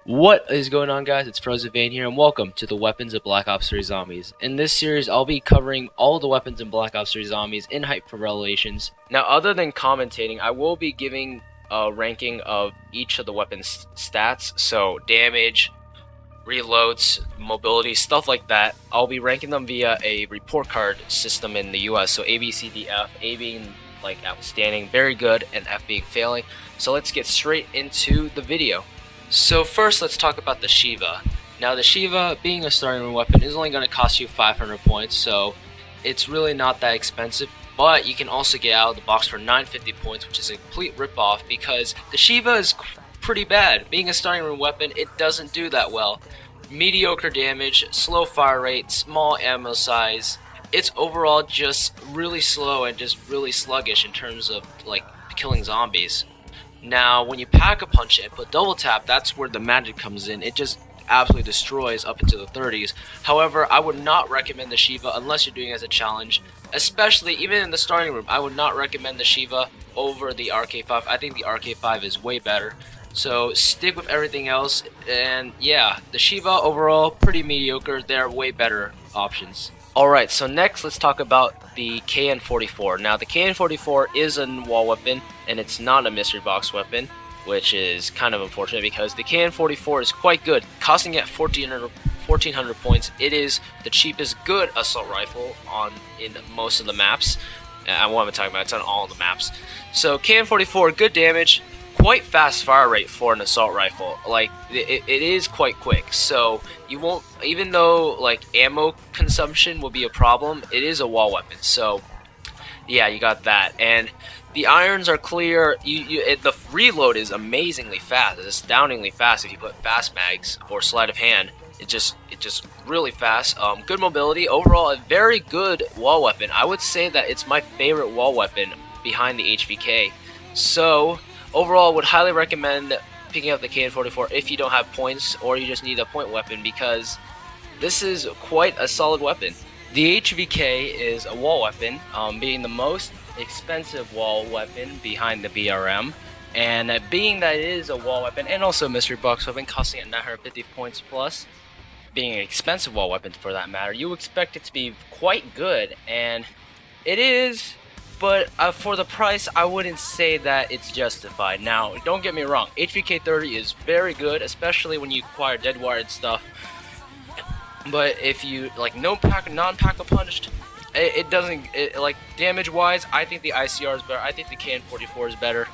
What is going on, guys? It's Frozen Vane here, and welcome to the Weapons of Black Ops 3 Zombies. In this series, I'll be covering all the weapons in Black Ops 3 Zombies in Hype for Revelations. Now, other than commentating, I will be giving a ranking of each of the weapons' stats, so damage, reloads, mobility, stuff like that. I'll be ranking them via a report card system in the US, so A, B, C, D, F, A being like outstanding, very good, and F being failing. So let's get straight into the video. So first, let's talk about the Shiva. Now, the Shiva, being a starting room weapon, is only going to cost you 500 points, so it's really not that expensive. But you can also get out of the box for 950 points, which is a complete ripoff because the Shiva is pretty bad. Being a starting room weapon, it doesn't do that well. Mediocre damage, slow fire rate, small ammo size. It's overall just really slow and just really sluggish in terms of like killing zombies. Now, when you pack a punch it and put double tap, that's where the magic comes in. It just absolutely destroys up into the 30s. However, I would not recommend the Shiva unless you're doing it as a challenge. Especially, even in the starting room, I would not recommend the Shiva over the RK5. I think the RK5 is way better. So stick with everything else, and yeah, the Shiva overall, pretty mediocre. There are way better options. Alright, so next let's talk about the KN-44. Now, the KN-44 is a wall weapon, and it's not a mystery box weapon, which is kind of unfortunate because the KN-44 is quite good, costing at 1400 points. It is the cheapest good assault rifle in most of the maps. What I'm talking about, it's on all the maps. So KN-44, good damage, quite fast fire rate for an assault rifle. Like it is quite quick, so you won't, even though like ammo consumption will be a problem, it is a wall weapon. So yeah, you got that, and the irons are clear. The reload is amazingly fast. It's astoundingly fast if you put fast mags or sleight of hand. It just really fast. Good mobility overall. A very good wall weapon. I would say that it's my favorite wall weapon behind the HVK. So overall, would highly recommend picking up the KN-44 if you don't have points or you just need a point weapon, because this is quite a solid weapon. The HVK is a wall weapon, being the most expensive wall weapon behind the BRM, and being that it is a wall weapon and also a mystery box weapon costing at 950 points plus, being an expensive wall weapon for that matter, you expect it to be quite good, and it is. But for the price, I wouldn't say that it's justified. Now, don't get me wrong, HVK 30 is very good, especially when you acquire dead wired stuff. But if you like non-pack-a-punched, it doesn't, like damage-wise, I think the ICR is better. I think the KN-44 is better.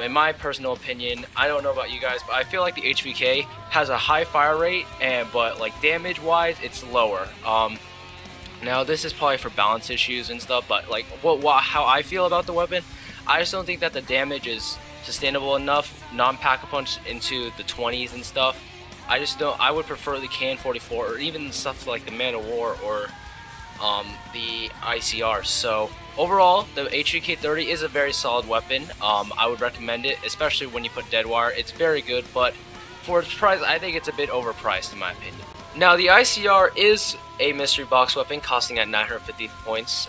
In my personal opinion, I don't know about you guys, but I feel like the HVK has a high fire rate, but like damage-wise, it's lower. Now, this is probably for balance issues and stuff, but like how I feel about the weapon, I just don't think that the damage is sustainable enough, non-pack-a-punch into the 20s and stuff. I just don't. I would prefer the KN-44 or even stuff like the Man of War or the ICR. So overall, the HVK 30 is a very solid weapon. I would recommend it, especially when you put dead wire. It's very good, but for its price, I think it's a bit overpriced in my opinion. Now, the ICR is a mystery box weapon costing at 950 points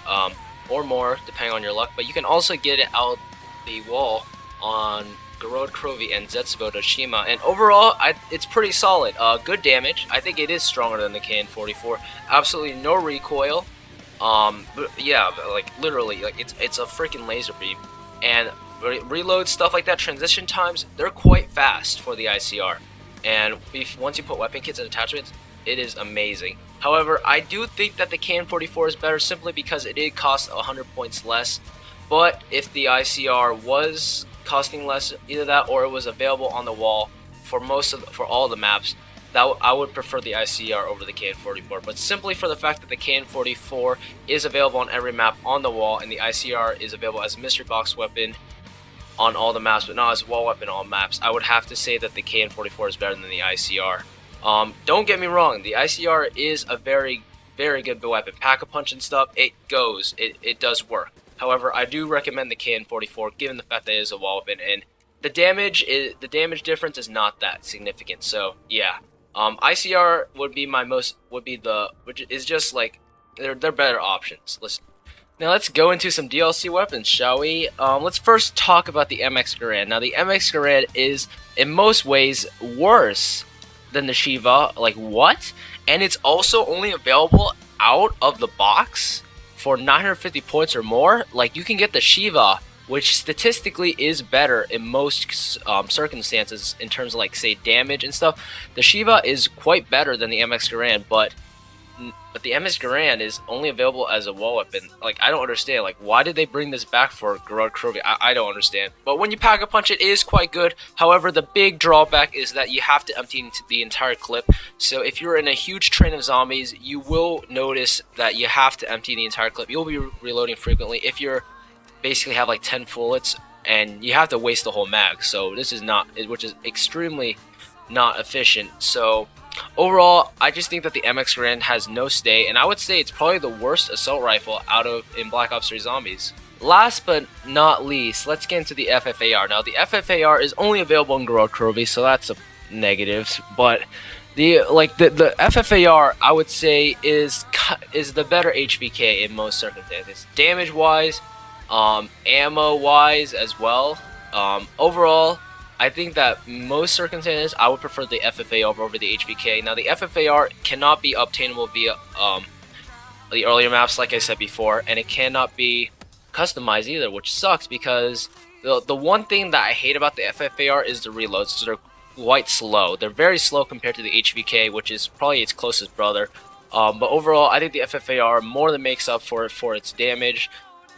or more, depending on your luck, but you can also get it out the wall on Garode Krovi and Zetsubo Toshima, and overall, it's pretty solid. Good damage. I think it is stronger than the KN-44. Absolutely no recoil. But yeah, like literally, like it's a freaking laser beam, and reload stuff like that. Transition times, they're quite fast for the ICR, and once you put weapon kits and attachments, it is amazing. However, I do think that the KN-44 is better simply because it did cost 100 points less. But if the ICR was costing less, either that or it was available on the wall for all the maps, that I would prefer the ICR over the KN-44. But simply for the fact that the KN-44 is available on every map on the wall, and the ICR is available as a mystery box weapon on all the maps, but not as a wall weapon on all maps, I would have to say that the KN-44 is better than the ICR. Don't get me wrong, the ICR is a very, very good weapon. Pack-a-punch and stuff, it goes. It does work. However, I do recommend the KN-44 given the fact that it is a wall weapon, and the damage difference is not that significant. So yeah, ICR would be which is just like they're better options. Listen, Now let's go into some DLC weapons, shall we? Let's first talk about the MX Garand. Now the MX Garand is in most ways worse than the Shiva. Like what? And it's also only available out of the box for 950 points or more. Like you can get the Shiva, which statistically is better in most circumstances in terms of like say damage and stuff. The Shiva is quite better than the MX Garand, but the MS Garand is only available as a wall weapon. Like, I don't understand. Like, why did they bring this back for Garand Krovi? I don't understand. But when you pack a punch, it is quite good. However, the big drawback is that you have to empty the entire clip. So if you're in a huge train of zombies, you will notice that you have to empty the entire clip. You'll be reloading frequently. If you're basically have like 10 bullets, and you have to waste the whole mag. So this is not, which is extremely not efficient. So overall, I just think that the MX Garand has no stay, and I would say it's probably the worst assault rifle in Black Ops 3 Zombies. Last but not least, let's get into the FFAR. Now, the FFAR is only available in Garand Krovi, so that's a negative. But the FFAR, I would say, is the better HVK in most circumstances, damage-wise, ammo-wise as well. Overall, I think that most circumstances, I would prefer the FFA over the HVK. Now, the FFAR cannot be obtainable via the earlier maps, like I said before, and it cannot be customized either, which sucks because the one thing that I hate about the FFAR is the reloads. So they're quite slow. They're very slow compared to the HVK, which is probably its closest brother. But overall, I think the FFAR more than makes up for its damage,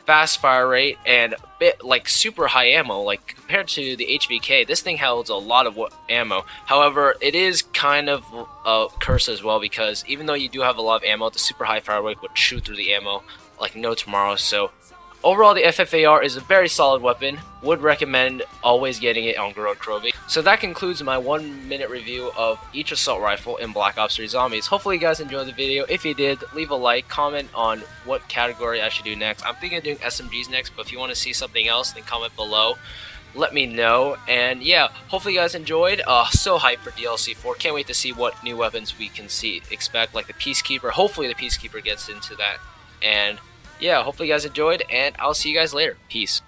fast fire rate, and a bit like super high ammo. Like compared to the HVK, this thing holds a lot of ammo. However, it is kind of a curse as well, because even though you do have a lot of ammo, the super high fire rate would shoot through the ammo like no tomorrow. So overall, the FFAR is a very solid weapon. Would recommend always getting it on Garand Krovi. So that concludes my 1-minute review of each assault rifle in Black Ops 3 Zombies. Hopefully you guys enjoyed the video. If you did, leave a like, comment on what category I should do next. I'm thinking of doing SMGs next, but if you want to see something else, then comment below. Let me know. And yeah, hopefully you guys enjoyed. So hyped for DLC 4. Can't wait to see what new weapons we can expect, like the Peacekeeper. Hopefully the Peacekeeper gets into that. And yeah, hopefully you guys enjoyed, and I'll see you guys later. Peace.